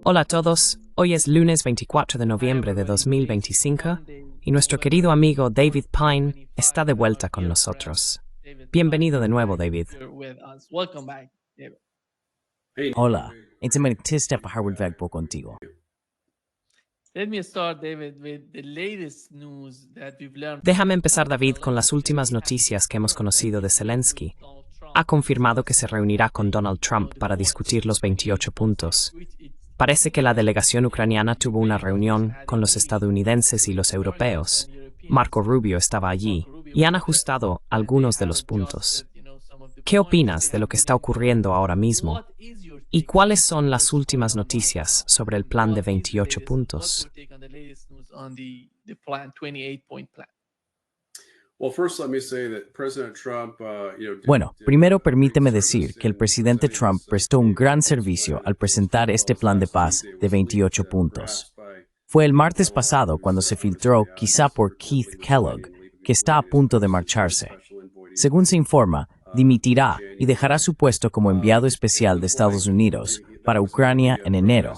Hola a todos, hoy es lunes 24 de noviembre de 2025 y nuestro querido amigo David Pine está de vuelta con nosotros. Bienvenido de nuevo, David. Hola, it's a artista para volver por contigo. Déjame empezar, David, con las últimas noticias que hemos conocido de Zelensky. Ha confirmado que se reunirá con Donald Trump para discutir los 28 puntos. Parece que la delegación ucraniana tuvo una reunión con los estadounidenses y los europeos. Marco Rubio estaba allí y han ajustado algunos de los puntos. ¿Qué opinas de lo que está ocurriendo ahora mismo? ¿Y cuáles son las últimas noticias sobre el plan de 28 puntos? Bueno, primero permíteme decir que el presidente Trump prestó un gran servicio al presentar este plan de paz de 28 puntos. Fue el martes pasado cuando se filtró, quizá por Keith Kellogg, que está a punto de marcharse. Según se informa, dimitirá y dejará su puesto como enviado especial de Estados Unidos para Ucrania en enero.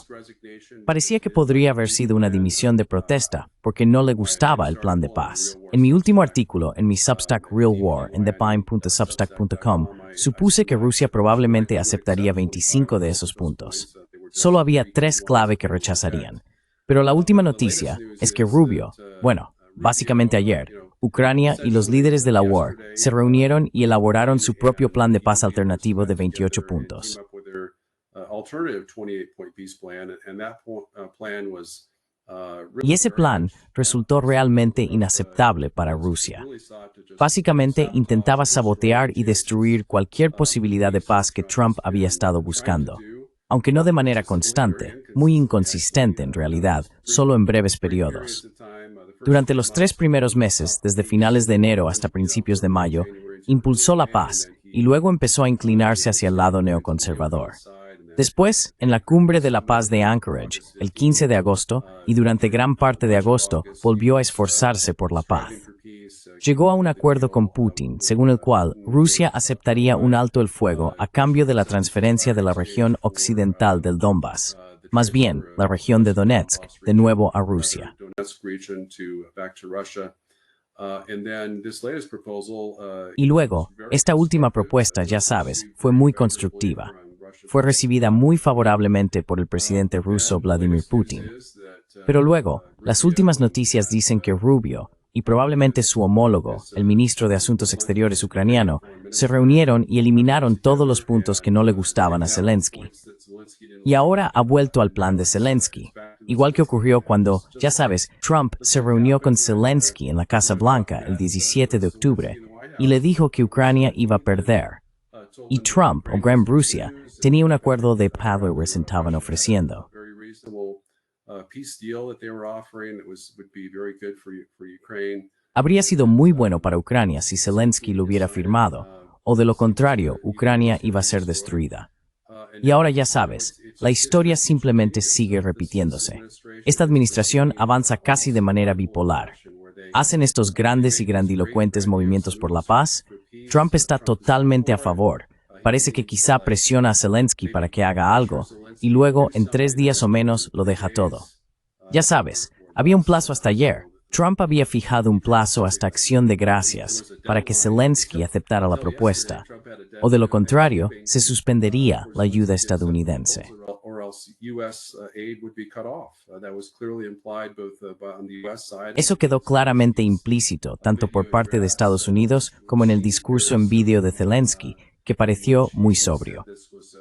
Parecía que podría haber sido una dimisión de protesta porque no le gustaba el plan de paz. En mi último artículo en mi Substack Real War en thepine.substack.com supuse que Rusia probablemente aceptaría 25 de esos puntos. Solo había 3 clave que rechazarían. Pero la última noticia es que Rubio, básicamente ayer, Ucrania y los líderes de la UAR se reunieron y elaboraron su propio plan de paz alternativo de 28 puntos. Y ese plan resultó realmente inaceptable para Rusia. Básicamente intentaba sabotear y destruir cualquier posibilidad de paz que Trump había estado buscando. Aunque no de manera constante, muy inconsistente en realidad, solo en breves periodos. Durante los 3 primeros meses, desde finales de enero hasta principios de mayo, impulsó la paz y luego empezó a inclinarse hacia el lado neoconservador. Después, en la Cumbre de la Paz de Anchorage, el 15 de agosto, y durante gran parte de agosto, volvió a esforzarse por la paz. Llegó a un acuerdo con Putin, según el cual Rusia aceptaría un alto el fuego a cambio de la transferencia de la región occidental del Donbass, más bien, la región de Donetsk, de nuevo a Rusia. Y luego, esta última propuesta, ya sabes, fue muy constructiva. Fue recibida muy favorablemente por el presidente ruso Vladimir Putin. Pero luego, las últimas noticias dicen que Rubio, y probablemente su homólogo, el ministro de Asuntos Exteriores ucraniano, se reunieron y eliminaron todos los puntos que no le gustaban a Zelensky. Y ahora ha vuelto al plan de Zelensky, igual que ocurrió cuando, ya sabes, Trump se reunió con Zelensky en la Casa Blanca el 17 de octubre y le dijo que Ucrania iba a perder. Y Trump, o Gran Rusia, tenía un acuerdo de paz que estaban ofreciendo. Habría sido muy bueno para Ucrania si Zelensky lo hubiera firmado, o de lo contrario, Ucrania iba a ser destruida. Y ahora ya sabes, la historia simplemente sigue repitiéndose. Esta administración avanza casi de manera bipolar. Hacen estos grandes y grandilocuentes movimientos por la paz. Trump está totalmente a favor. Parece que quizá presiona a Zelensky para que haga algo, y luego, en 3 días o menos, lo deja todo. Ya sabes, había un plazo hasta ayer. Trump había fijado un plazo hasta Acción de Gracias para que Zelensky aceptara la propuesta, o de lo contrario, se suspendería la ayuda estadounidense. Eso quedó claramente implícito, tanto por parte de Estados Unidos como en el discurso en vídeo de Zelensky, que pareció muy sobrio.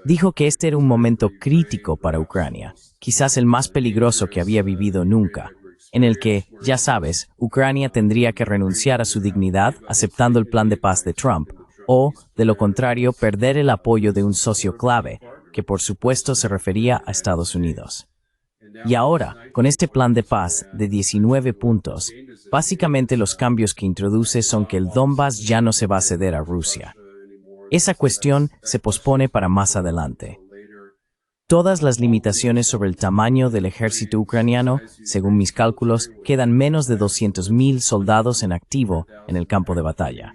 Dijo que este era un momento crítico para Ucrania, quizás el más peligroso que había vivido nunca, en el que, ya sabes, Ucrania tendría que renunciar a su dignidad aceptando el plan de paz de Trump, o, de lo contrario, perder el apoyo de un socio clave, que por supuesto se refería a Estados Unidos. Y ahora, con este plan de paz de 19 puntos, básicamente los cambios que introduce son que el Donbass ya no se va a ceder a Rusia. Esa cuestión se pospone para más adelante. Todas las limitaciones sobre el tamaño del ejército ucraniano, según mis cálculos, quedan menos de 200,000 soldados en activo en el campo de batalla.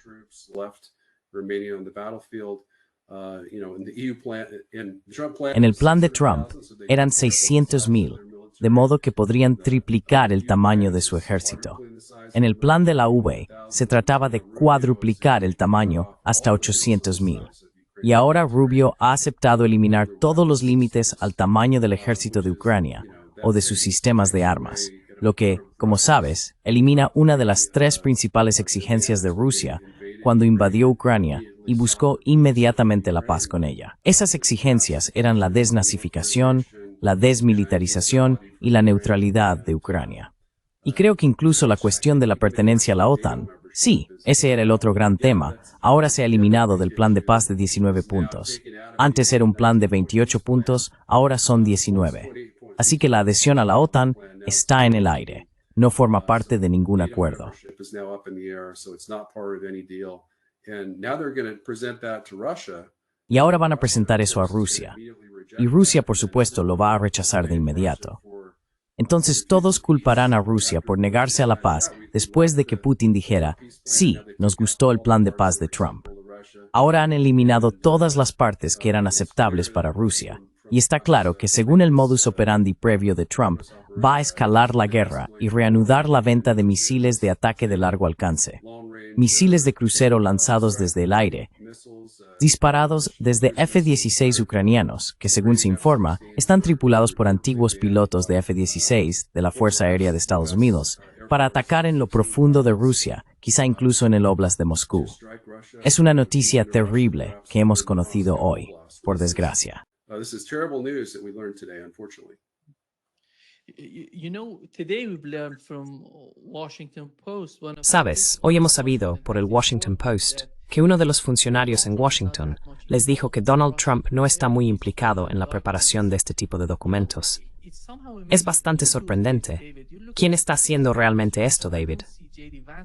En el plan de Trump eran 600,000, de modo que podrían triplicar el tamaño de su ejército. En el plan de la UE se trataba de cuadruplicar el tamaño hasta 800,000. Y ahora Rubio ha aceptado eliminar todos los límites al tamaño del ejército de Ucrania o de sus sistemas de armas, lo que, como sabes, elimina una de las tres principales exigencias de Rusia cuando invadió Ucrania y buscó inmediatamente la paz con ella. Esas exigencias eran la desnazificación, la desmilitarización y la neutralidad de Ucrania. Y creo que incluso la cuestión de la pertenencia a la OTAN, sí, ese era el otro gran tema, ahora se ha eliminado del plan de paz de 19 puntos. Antes era un plan de 28 puntos, ahora son 19. Así que la adhesión a la OTAN está en el aire, no forma parte de ningún acuerdo. Y ahora van a presentar eso a Rusia. Y Rusia, por supuesto, lo va a rechazar de inmediato. Entonces todos culparán a Rusia por negarse a la paz después de que Putin dijera, sí, nos gustó el plan de paz de Trump. Ahora han eliminado todas las partes que eran aceptables para Rusia. Y está claro que según el modus operandi previo de Trump, va a escalar la guerra y reanudar la venta de misiles de ataque de largo alcance. Misiles de crucero lanzados desde el aire, disparados desde F-16 ucranianos, que según se informa, están tripulados por antiguos pilotos de F-16 de la Fuerza Aérea de Estados Unidos, para atacar en lo profundo de Rusia, quizá incluso en el Oblast de Moscú. Es una noticia terrible que hemos conocido hoy, por desgracia. This is terrible news that we learned today, unfortunately. Today we've learned from Washington Post. Sabes, hoy hemos sabido por el Washington Post que uno de los funcionarios en Washington les dijo que Donald Trump no está muy implicado en la preparación de este tipo de documentos. Es bastante sorprendente. ¿Quién está haciendo realmente esto, David?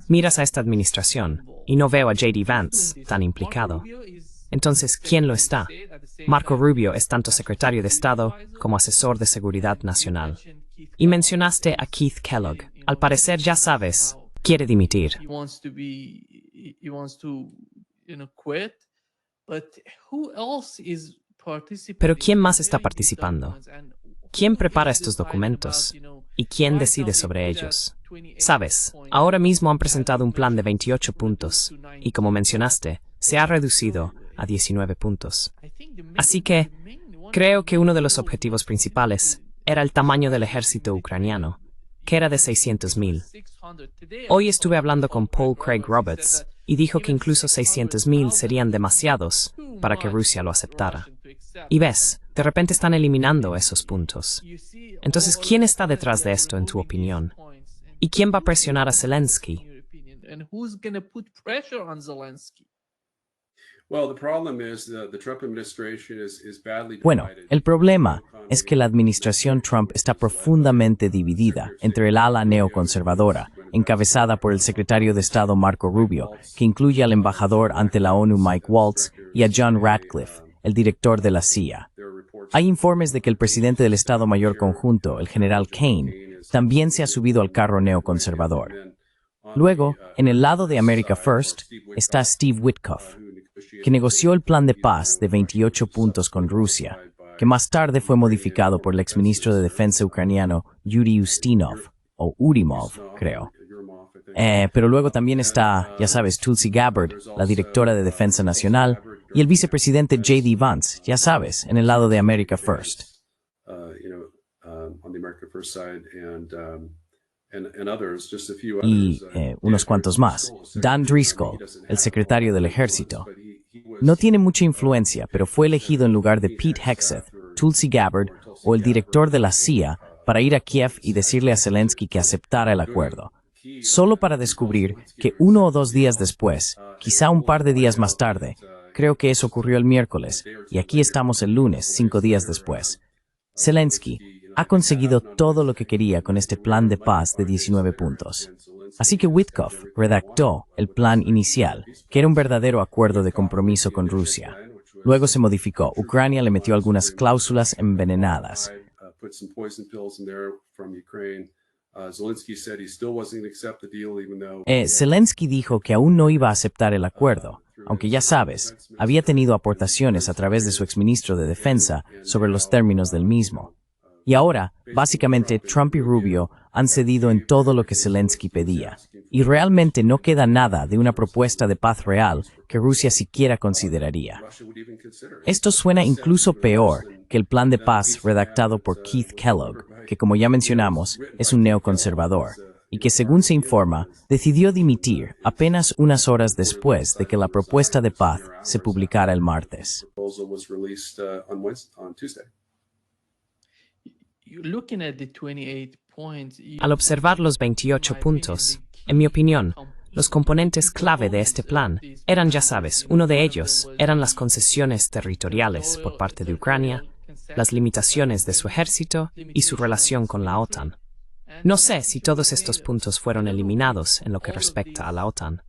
Miras a esta administración y no veo a J.D. Vance tan implicado. Entonces, ¿quién lo está? Marco Rubio es tanto secretario de Estado como asesor de seguridad nacional. Y mencionaste a Keith Kellogg. Al parecer, ya sabes, quiere dimitir. Pero ¿quién más está participando? ¿Quién prepara estos documentos? ¿Y quién decide sobre ellos? Sabes, ahora mismo han presentado un plan de 28 puntos, y como mencionaste, se ha reducido a 19 puntos. Así que, creo que uno de los objetivos principales era el tamaño del ejército ucraniano, que era de 600,000. Hoy estuve hablando con Paul Craig Roberts, y dijo que incluso 600,000 serían demasiados para que Rusia lo aceptara. Y ves, de repente están eliminando esos puntos. Entonces, ¿quién está detrás de esto, en tu opinión? ¿Y quién va a presionar a Zelensky? Bueno, el problema es que la administración Trump está profundamente dividida entre el ala neoconservadora, encabezada por el secretario de Estado Marco Rubio, que incluye al embajador ante la ONU Mike Waltz y a John Ratcliffe, el director de la CIA. Hay informes de que el presidente del Estado Mayor Conjunto, el general Kane, también se ha subido al carro neoconservador. Luego, en el lado de America First, está Steve Witkoff, que negoció el plan de paz de 28 puntos con Rusia, que más tarde fue modificado por el exministro de Defensa ucraniano Yuri Ustinov, o Urimov, creo. Pero luego también está, ya sabes, Tulsi Gabbard, la directora de Defensa Nacional, y el vicepresidente J.D. Vance, ya sabes, en el lado de America First. Y unos cuantos más. Dan Driscoll, el secretario del Ejército. No tiene mucha influencia, pero fue elegido en lugar de Pete Hegseth, Tulsi Gabbard o el director de la CIA para ir a Kiev y decirle a Zelensky que aceptara el acuerdo. Solo para descubrir que 1 o 2 días después, quizá un par de días más tarde, creo que eso ocurrió el miércoles, y aquí estamos el lunes, 5 días después. Zelensky ha conseguido todo lo que quería con este plan de paz de 19 puntos. Así que Witkoff redactó el plan inicial, que era un verdadero acuerdo de compromiso con Rusia. Luego se modificó. Ucrania le metió algunas cláusulas envenenadas. Zelensky dijo que aún no iba a aceptar el acuerdo, aunque ya sabes, había tenido aportaciones a través de su exministro de Defensa sobre los términos del mismo. Y ahora, básicamente, Trump y Rubio han cedido en todo lo que Zelensky pedía. Y realmente no queda nada de una propuesta de paz real que Rusia siquiera consideraría. Esto suena incluso peor que el plan de paz redactado por Keith Kellogg, que como ya mencionamos, es un neoconservador, y que según se informa, decidió dimitir apenas unas horas después de que la propuesta de paz se publicara el martes. Al observar los 28 puntos, en mi opinión, los componentes clave de este plan eran, ya sabes, uno de ellos eran las concesiones territoriales por parte de Ucrania, las limitaciones de su ejército y su relación con la OTAN. No sé si todos estos puntos fueron eliminados en lo que respecta a la OTAN.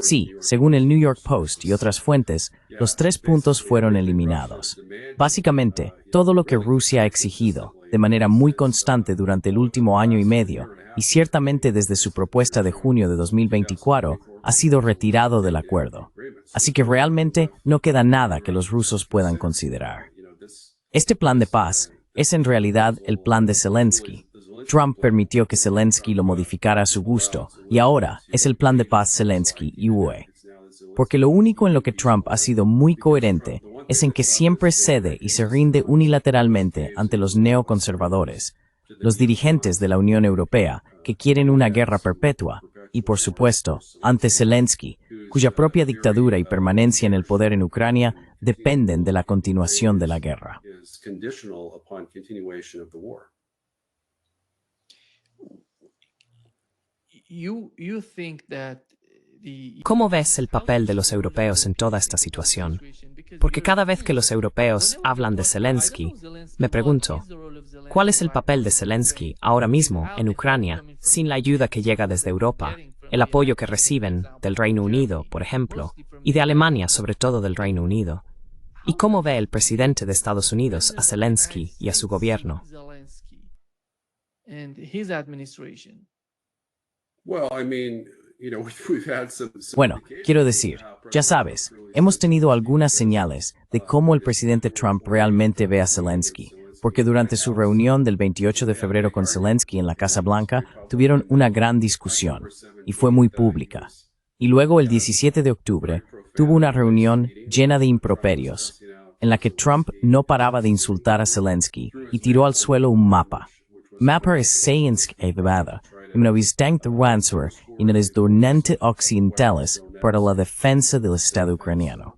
Sí, según el New York Post y otras fuentes, los 3 puntos fueron eliminados. Básicamente, todo lo que Rusia ha exigido, de manera muy constante durante el último año y medio, y ciertamente desde su propuesta de junio de 2024, ha sido retirado del acuerdo. Así que realmente no queda nada que los rusos puedan considerar. Este plan de paz es en realidad el plan de Zelensky. Trump permitió que Zelensky lo modificara a su gusto, y ahora es el plan de paz Zelensky y UE. Porque lo único en lo que Trump ha sido muy coherente es en que siempre cede y se rinde unilateralmente ante los neoconservadores, los dirigentes de la Unión Europea, que quieren una guerra perpetua, y por supuesto, ante Zelensky, cuya propia dictadura y permanencia en el poder en Ucrania dependen de la continuación de la guerra. ¿Cómo ves el papel de los europeos en toda esta situación? Porque cada vez que los europeos hablan de Zelensky, me pregunto, ¿cuál es el papel de Zelensky ahora mismo en Ucrania sin la ayuda que llega desde Europa, el apoyo que reciben del Reino Unido, por ejemplo, y de Alemania, sobre todo del Reino Unido? ¿Y cómo ve el presidente de Estados Unidos a Zelensky y a su gobierno? Bueno, quiero decir, ya sabes, hemos tenido algunas señales de cómo el presidente Trump realmente ve a Zelensky, porque durante su reunión del 28 de febrero con Zelensky en la Casa Blanca tuvieron una gran discusión, y fue muy pública. Y luego el 17 de octubre tuvo una reunión llena de improperios, en la que Trump no paraba de insultar a Zelensky y tiró al suelo un mapa. Mapper es Zelensky-evada, imnovistankt Ranswer en el Donante Occidentales para la defensa del Estado ucraniano.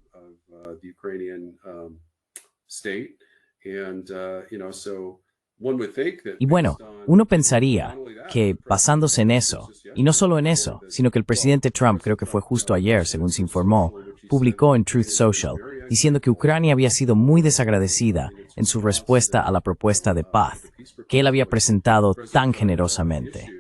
Y bueno, uno pensaría que, basándose en eso, y no solo en eso, sino que el presidente Trump, creo que fue justo ayer, según se informó, publicó en Truth Social, diciendo que Ucrania había sido muy desagradecida en su respuesta a la propuesta de paz, que él había presentado tan generosamente.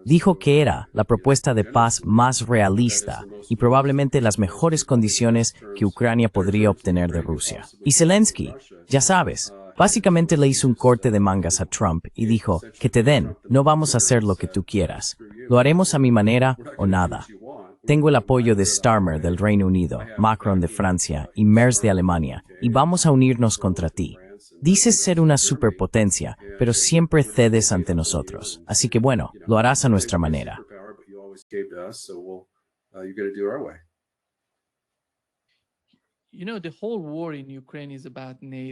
Dijo que era la propuesta de paz más realista y probablemente las mejores condiciones que Ucrania podría obtener de Rusia. Y Zelensky, ya sabes, básicamente le hizo un corte de mangas a Trump y dijo, que te den, no vamos a hacer lo que tú quieras. Lo haremos a mi manera o nada. Tengo el apoyo de Starmer del Reino Unido, Macron de Francia y Merz de Alemania, y vamos a unirnos contra ti. Dices ser una superpotencia, pero siempre cedes ante nosotros. Así que bueno, lo harás a nuestra manera.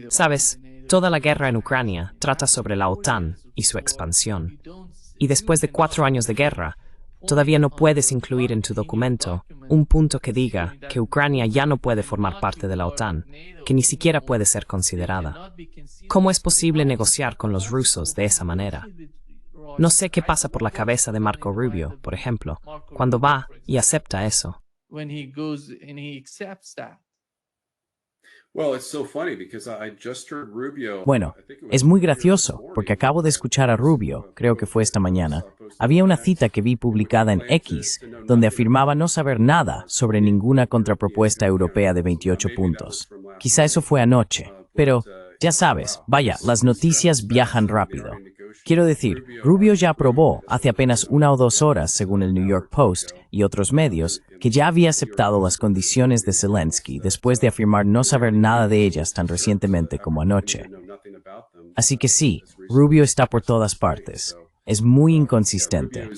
Sabes, toda la guerra en Ucrania trata sobre la OTAN y su expansión. Y después de 4 años de guerra, todavía no puedes incluir en tu documento un punto que diga que Ucrania ya no puede formar parte de la OTAN, que ni siquiera puede ser considerada. ¿Cómo es posible negociar con los rusos de esa manera? No sé qué pasa por la cabeza de Marco Rubio, por ejemplo, cuando va y acepta eso. Bueno, es muy gracioso, porque acabo de escuchar a Rubio, creo que fue esta mañana. Había una cita que vi publicada en X, donde afirmaba no saber nada sobre ninguna contrapropuesta europea de 28 puntos. Quizá eso fue anoche, pero, ya sabes, vaya, las noticias viajan rápido. Quiero decir, Rubio ya aprobó hace apenas 1 o 2 horas, según el New York Post y otros medios, que ya había aceptado las condiciones de Zelensky después de afirmar no saber nada de ellas tan recientemente como anoche. Así que sí, Rubio está por todas partes. Es muy inconsistente.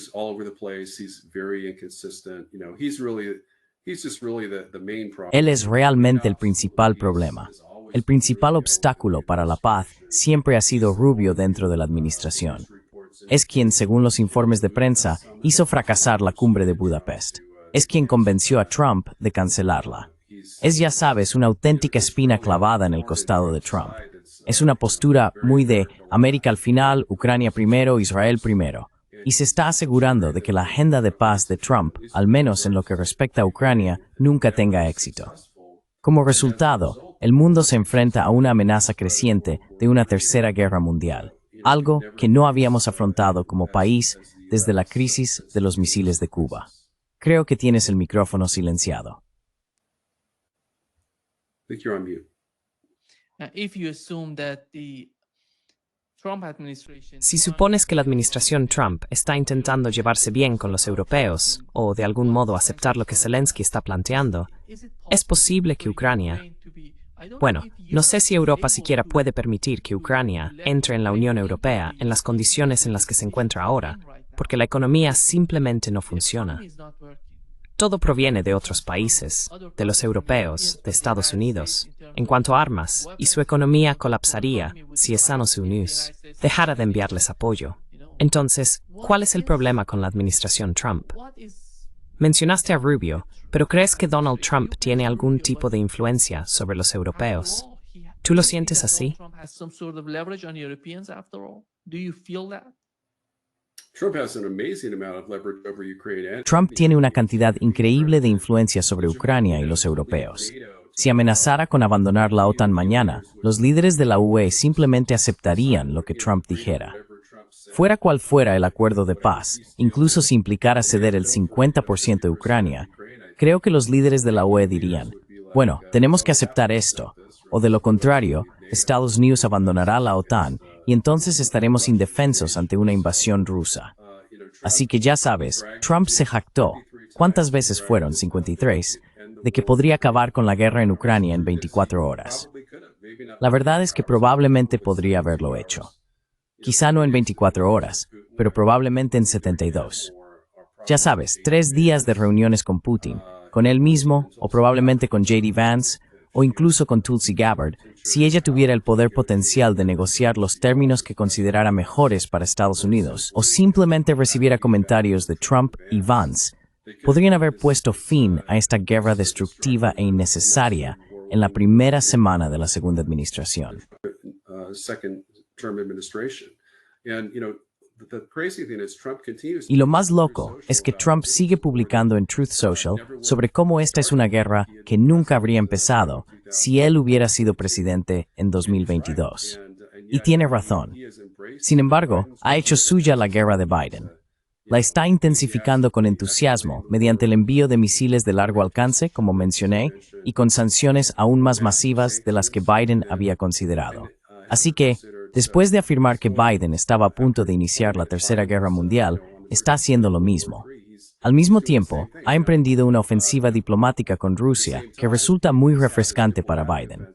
Él es realmente el principal problema. El principal obstáculo para la paz siempre ha sido Rubio dentro de la administración. Es quien, según los informes de prensa, hizo fracasar la cumbre de Budapest. Es quien convenció a Trump de cancelarla. Es, ya sabes, una auténtica espina clavada en el costado de Trump. Es una postura muy de América al final, Ucrania primero, Israel primero. Y se está asegurando de que la agenda de paz de Trump, al menos en lo que respecta a Ucrania, nunca tenga éxito. Como resultado, el mundo se enfrenta a una amenaza creciente de una tercera guerra mundial, algo que no habíamos afrontado como país desde la crisis de los misiles de Cuba. Creo que tienes el micrófono silenciado. Si supones que la administración Trump está intentando llevarse bien con los europeos, o de algún modo aceptar lo que Zelensky está planteando, es posible que Ucrania... Bueno, no sé si Europa siquiera puede permitir que Ucrania entre en la Unión Europea en las condiciones en las que se encuentra ahora, porque la economía simplemente no funciona. Todo proviene de otros países, de los europeos, de Estados Unidos, en cuanto a armas, y su economía colapsaría si Estados Unidos dejara de enviarles apoyo. Entonces, ¿cuál es el problema con la administración Trump? Mencionaste a Rubio, pero ¿crees que Donald Trump tiene algún tipo de influencia sobre los europeos? ¿Tú lo sientes así? Trump tiene una cantidad increíble de influencia sobre Ucrania y los europeos. Si amenazara con abandonar la OTAN mañana, los líderes de la UE simplemente aceptarían lo que Trump dijera. Fuera cual fuera el acuerdo de paz, incluso si implicara ceder el 50% de Ucrania, creo que los líderes de la UE dirían, bueno, tenemos que aceptar esto, o de lo contrario, Estados Unidos abandonará la OTAN y entonces estaremos indefensos ante una invasión rusa. Así que ya sabes, Trump se jactó, ¿cuántas veces fueron? 53, de que podría acabar con la guerra en Ucrania en 24 horas. La verdad es que probablemente podría haberlo hecho. Quizá no en 24 horas, pero probablemente en 72. Ya sabes, 3 días de reuniones con Putin, con él mismo, o probablemente con J.D. Vance, o incluso con Tulsi Gabbard, si ella tuviera el poder potencial de negociar los términos que considerara mejores para Estados Unidos, o simplemente recibiera comentarios de Trump y Vance, podrían haber puesto fin a esta guerra destructiva e innecesaria en la primera semana de la segunda administración. Y lo más loco es que Trump sigue publicando en Truth Social sobre cómo esta es una guerra que nunca habría empezado si él hubiera sido presidente en 2022. Y tiene razón. Sin embargo, ha hecho suya la guerra de Biden. La está intensificando con entusiasmo mediante el envío de misiles de largo alcance, como mencioné, y con sanciones aún más masivas de las que Biden había considerado. Así que, después de afirmar que Biden estaba a punto de iniciar la Tercera Guerra Mundial, está haciendo lo mismo. Al mismo tiempo, ha emprendido una ofensiva diplomática con Rusia que resulta muy refrescante para Biden.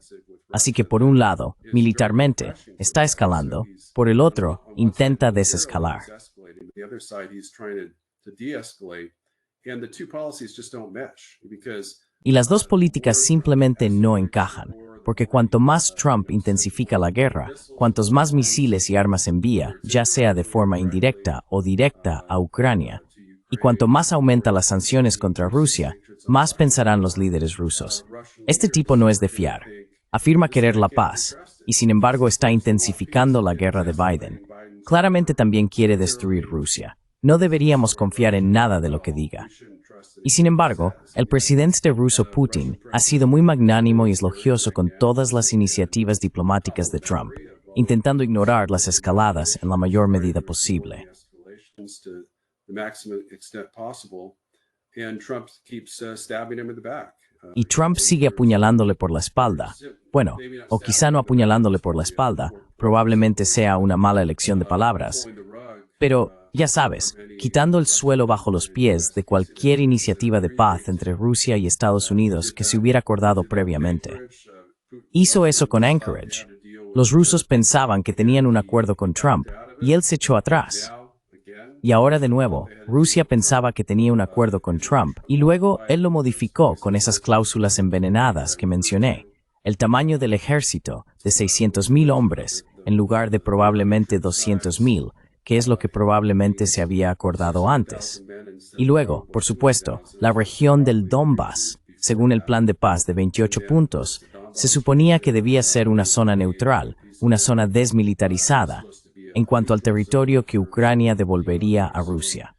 Así que por un lado, militarmente, está escalando, por el otro, intenta desescalar. Y las dos políticas simplemente no encajan, porque cuanto más Trump intensifica la guerra, cuantos más misiles y armas envía, ya sea de forma indirecta o directa a Ucrania, y cuanto más aumenta las sanciones contra Rusia, más pensarán los líderes rusos. Este tipo no es de fiar. Afirma querer la paz, y sin embargo está intensificando la guerra de Biden. Claramente también quiere destruir Rusia. No deberíamos confiar en nada de lo que diga. Y sin embargo, el presidente ruso Putin ha sido muy magnánimo y elogioso con todas las iniciativas diplomáticas de Trump, intentando ignorar las escaladas en la mayor medida posible. Y Trump sigue apuñalándole por la espalda. Bueno, o quizá no apuñalándole por la espalda, probablemente sea una mala elección de palabras. Pero, ya sabes, quitando el suelo bajo los pies de cualquier iniciativa de paz entre Rusia y Estados Unidos que se hubiera acordado previamente. Hizo eso con Anchorage. Los rusos pensaban que tenían un acuerdo con Trump, y él se echó atrás. Y ahora de nuevo, Rusia pensaba que tenía un acuerdo con Trump, y luego él lo modificó con esas cláusulas envenenadas que mencioné. El tamaño del ejército, de 600,000 hombres, en lugar de probablemente 200,000, que es lo que probablemente se había acordado antes. Y luego, por supuesto, la región del Donbass, según el plan de paz de 28 puntos, se suponía que debía ser una zona neutral, una zona desmilitarizada, en cuanto al territorio que Ucrania devolvería a Rusia.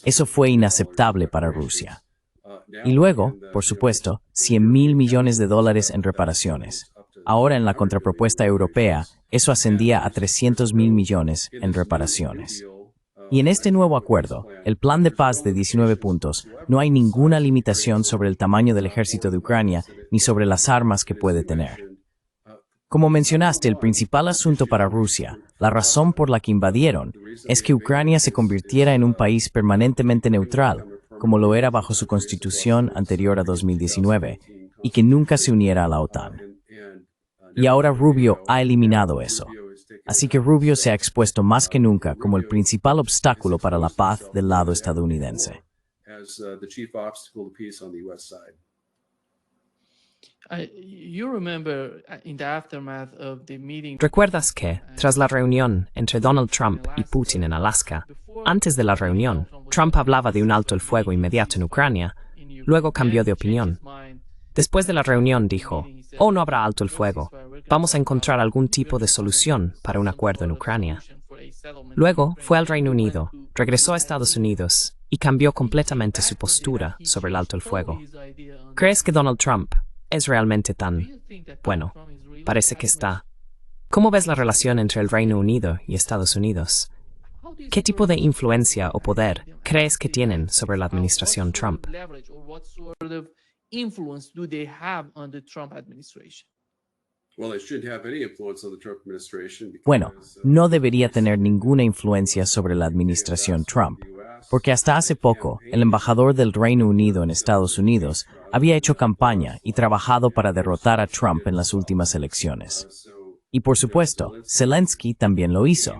Eso fue inaceptable para Rusia. Y luego, por supuesto, $100,000 millones en reparaciones. Ahora en la contrapropuesta europea, eso ascendía a $300,000 millones en reparaciones. Y en este nuevo acuerdo, el plan de paz de 19 puntos, no hay ninguna limitación sobre el tamaño del ejército de Ucrania ni sobre las armas que puede tener. Como mencionaste, el principal asunto para Rusia, la razón por la que invadieron, es que Ucrania se convirtiera en un país permanentemente neutral, como lo era bajo su constitución anterior a 2019, y que nunca se uniera a la OTAN. Y ahora Rubio ha eliminado eso. Así que Rubio se ha expuesto más que nunca como el principal obstáculo para la paz del lado estadounidense. ¿Recuerdas que, tras la reunión entre Donald Trump y Putin en Alaska, antes de la reunión, Trump hablaba de un alto el fuego inmediato en Ucrania, luego cambió de opinión? Después de la reunión dijo, «Oh, no habrá alto el fuego, vamos a encontrar algún tipo de solución para un acuerdo en Ucrania». Luego fue al Reino Unido, regresó a Estados Unidos y cambió completamente su postura sobre el alto el fuego. ¿Crees que Donald Trump es realmente tan, bueno, parece que está? ¿Cómo ves la relación entre el Reino Unido y Estados Unidos? ¿Qué tipo de influencia o poder crees que tienen sobre la administración Trump? Bueno, no debería tener ninguna influencia sobre la administración Trump, porque hasta hace poco, el embajador del Reino Unido en Estados Unidos había hecho campaña y trabajado para derrotar a Trump en las últimas elecciones. Y por supuesto, Zelensky también lo hizo.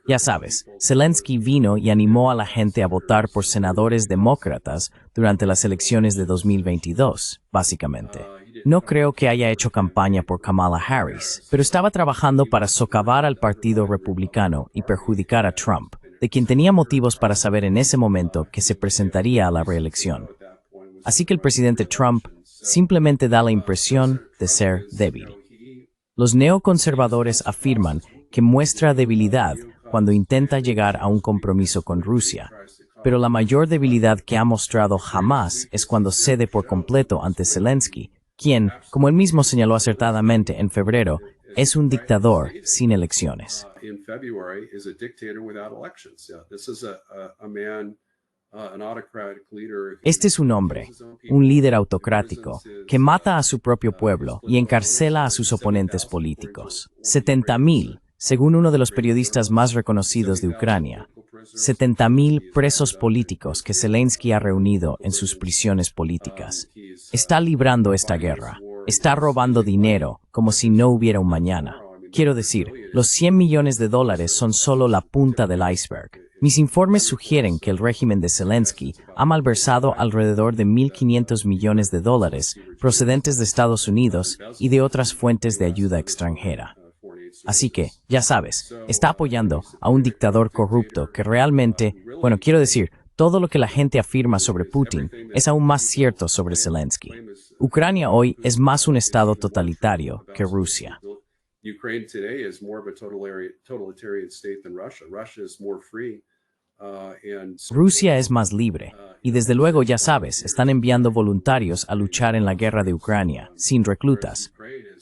Ya sabes, Zelensky vino y animó a la gente a votar por senadores demócratas durante las elecciones de 2022, básicamente. No creo que haya hecho campaña por Kamala Harris, pero estaba trabajando para socavar al Partido Republicano y perjudicar a Trump, de quien tenía motivos para saber en ese momento que se presentaría a la reelección. Así que el presidente Trump simplemente da la impresión de ser débil. Los neoconservadores afirman que muestra debilidad cuando intenta llegar a un compromiso con Rusia, pero la mayor debilidad que ha mostrado jamás es cuando cede por completo ante Zelensky, quien, como él mismo señaló acertadamente en febrero, es un dictador sin elecciones. Este es un hombre, un líder autocrático, que mata a su propio pueblo y encarcela a sus oponentes políticos. 70,000, según uno de los periodistas más reconocidos de Ucrania. 70,000 presos políticos que Zelensky ha reunido en sus prisiones políticas. Está librando esta guerra. Está robando dinero como si no hubiera un mañana. Quiero decir, los $100 millones son solo la punta del iceberg. Mis informes sugieren que el régimen de Zelensky ha malversado alrededor de $1,500 millones procedentes de Estados Unidos y de otras fuentes de ayuda extranjera. Así que, ya sabes, está apoyando a un dictador corrupto que realmente, bueno, quiero decir, todo lo que la gente afirma sobre Putin es aún más cierto sobre Zelensky. Ucrania hoy es más un estado totalitario que Rusia. Rusia es más libre, y desde luego, ya sabes, están enviando voluntarios a luchar en la guerra de Ucrania, sin reclutas.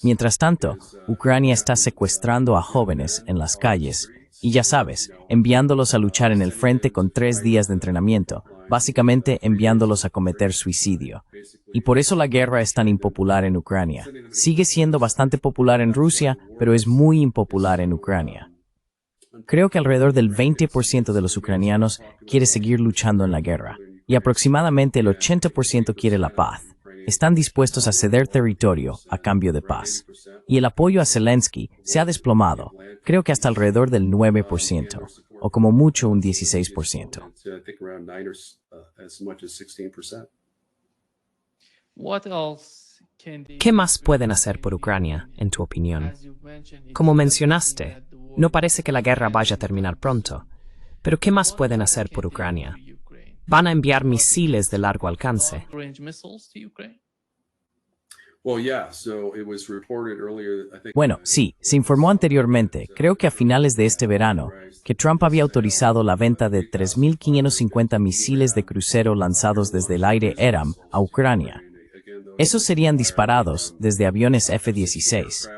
Mientras tanto, Ucrania está secuestrando a jóvenes en las calles Y ya sabes, enviándolos a luchar en el frente con 3 días de entrenamiento, básicamente enviándolos a cometer suicidio. Y por eso la guerra es tan impopular en Ucrania. Sigue siendo bastante popular en Rusia, pero es muy impopular en Ucrania. Creo que alrededor del 20% de los ucranianos quiere seguir luchando en la guerra, y aproximadamente el 80% quiere la paz. Están dispuestos a ceder territorio a cambio de paz. Y el apoyo a Zelensky se ha desplomado, creo que hasta alrededor del 9%, o como mucho un 16%. ¿Qué más pueden hacer por Ucrania, en tu opinión? Como mencionaste, no parece que la guerra vaya a terminar pronto, pero ¿qué más pueden hacer por Ucrania? ¿Van a enviar misiles de largo alcance? Bueno, sí, se informó anteriormente, creo que a finales de este verano, que Trump había autorizado la venta de 3.550 misiles de crucero lanzados desde el aire ERAM a Ucrania. Esos serían disparados desde aviones F-16.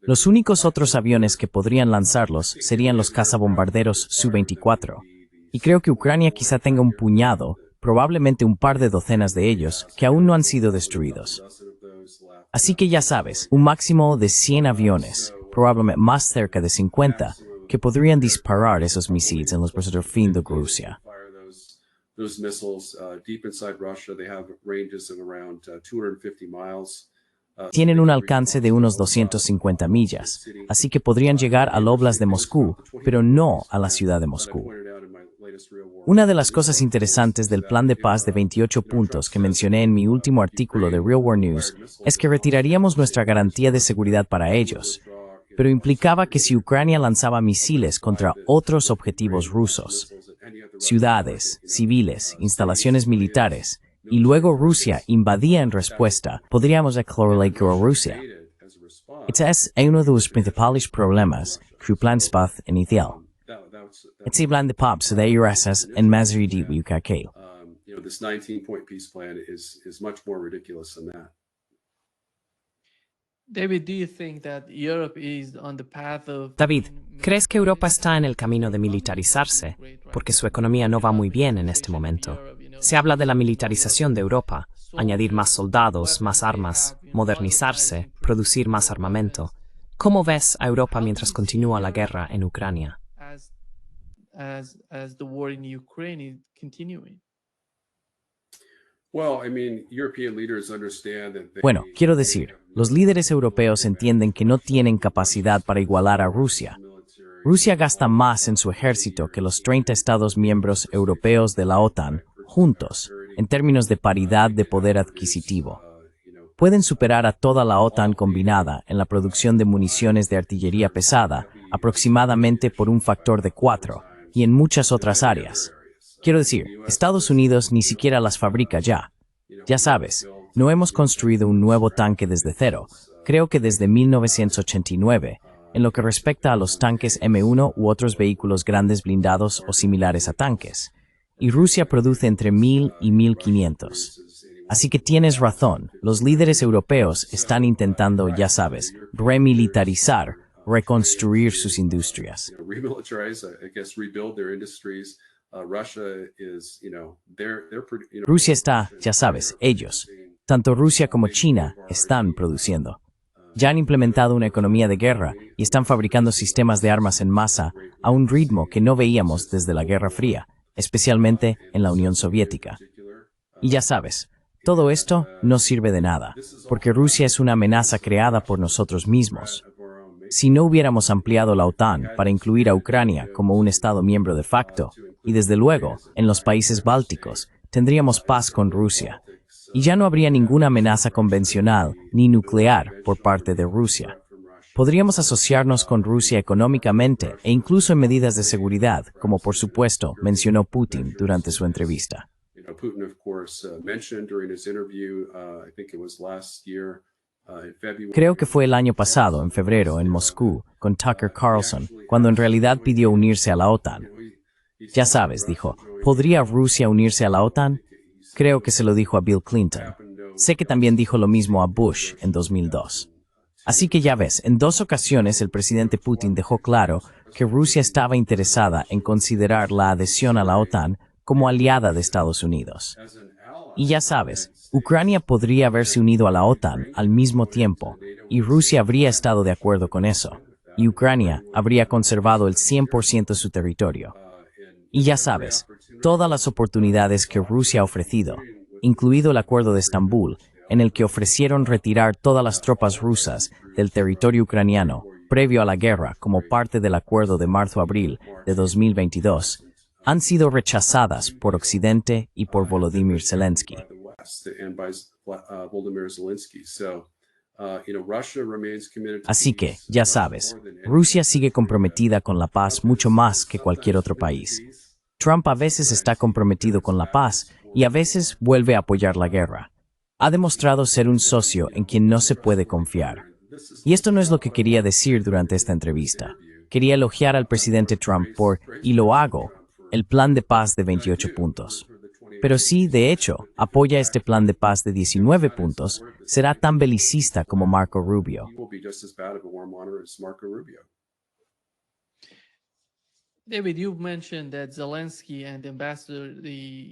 Los únicos otros aviones que podrían lanzarlos serían los cazabombarderos Su-24. Y creo que Ucrania quizá tenga un puñado, probablemente un par de docenas de ellos, que aún no han sido destruidos. Así que ya sabes, un máximo de 100 aviones, probablemente más cerca de 50, que podrían disparar esos misiles en los procesos fin de Rusia. Tienen un alcance de unos 250 millas, así que podrían llegar al Oblast de Moscú, pero no a la ciudad de Moscú. Una de las cosas interesantes del plan de paz de 28 puntos que mencioné en mi último artículo de Real War News es que retiraríamos nuestra garantía de seguridad para ellos, pero implicaba que si Ucrania lanzaba misiles contra otros objetivos rusos, ciudades, civiles, instalaciones militares, y luego Rusia invadía en respuesta, podríamos declararle guerra a Rusia. Este es uno de los principales problemas que el plan de paz inicial. Este plan de paz de URSS en Mazery de UKK. This 19-point peace plan is much more ridiculous than that. David, do you think that Europe is on the path of... David, ¿crees que Europa está en el camino de militarizarse? Porque su economía no va muy bien en este momento. Se habla de la militarización de Europa, añadir más soldados, más armas, modernizarse, producir más armamento. ¿Cómo ves a Europa mientras continúa la guerra en Ucrania? As the war in Ukraine is continuing. Bueno, quiero decir, los líderes europeos entienden que no tienen capacidad para igualar a Rusia. Rusia gasta más en su ejército que los 30 Estados miembros europeos de la OTAN, juntos, en términos de paridad de poder adquisitivo. Pueden superar a toda la OTAN combinada en la producción de municiones de artillería pesada, aproximadamente por un factor de 4, y en muchas otras áreas. Quiero decir, Estados Unidos ni siquiera las fabrica ya. Ya sabes, no hemos construido un nuevo tanque desde cero, creo que desde 1989, en lo que respecta a los tanques M1 u otros vehículos grandes blindados o similares a tanques. Y Rusia produce entre 1.000 y 1.500. Así que tienes razón, los líderes europeos están intentando, ya sabes, remilitarizar, reconstruir sus industrias. Rusia está, ya sabes, ellos, tanto Rusia como China, están produciendo. Ya han implementado una economía de guerra y están fabricando sistemas de armas en masa a un ritmo que no veíamos desde la Guerra Fría, especialmente en la Unión Soviética. Y ya sabes, todo esto no sirve de nada, porque Rusia es una amenaza creada por nosotros mismos. Si no hubiéramos ampliado la OTAN para incluir a Ucrania como un Estado miembro de facto, y desde luego, en los países bálticos, tendríamos paz con Rusia. Y ya no habría ninguna amenaza convencional ni nuclear por parte de Rusia. Podríamos asociarnos con Rusia económicamente e incluso en medidas de seguridad, como por supuesto mencionó Putin durante su entrevista. Creo que fue el año pasado, en febrero, en Moscú, con Tucker Carlson, cuando en realidad pidió unirse a la OTAN. Ya sabes, dijo, ¿podría Rusia unirse a la OTAN? Creo que se lo dijo a Bill Clinton. Sé que también dijo lo mismo a Bush en 2002. Así que ya ves, en 2 ocasiones el presidente Putin dejó claro que Rusia estaba interesada en considerar la adhesión a la OTAN como aliada de Estados Unidos. Y ya sabes, Ucrania podría haberse unido a la OTAN al mismo tiempo, y Rusia habría estado de acuerdo con eso, y Ucrania habría conservado el 100% de su territorio. Y ya sabes, todas las oportunidades que Rusia ha ofrecido, incluido el Acuerdo de Estambul, en el que ofrecieron retirar todas las tropas rusas del territorio ucraniano previo a la guerra como parte del acuerdo de marzo-abril de 2022, han sido rechazadas por Occidente y por Volodymyr Zelensky. Así que, ya sabes, Rusia sigue comprometida con la paz mucho más que cualquier otro país. Trump a veces está comprometido con la paz y a veces vuelve a apoyar la guerra. Ha demostrado ser un socio en quien no se puede confiar. Y esto no es lo que quería decir durante esta entrevista. Quería elogiar al presidente Trump por, y lo hago, el plan de paz de 28 puntos. Pero si, de hecho, apoya este plan de paz de 19 puntos, será tan belicista como Marco Rubio.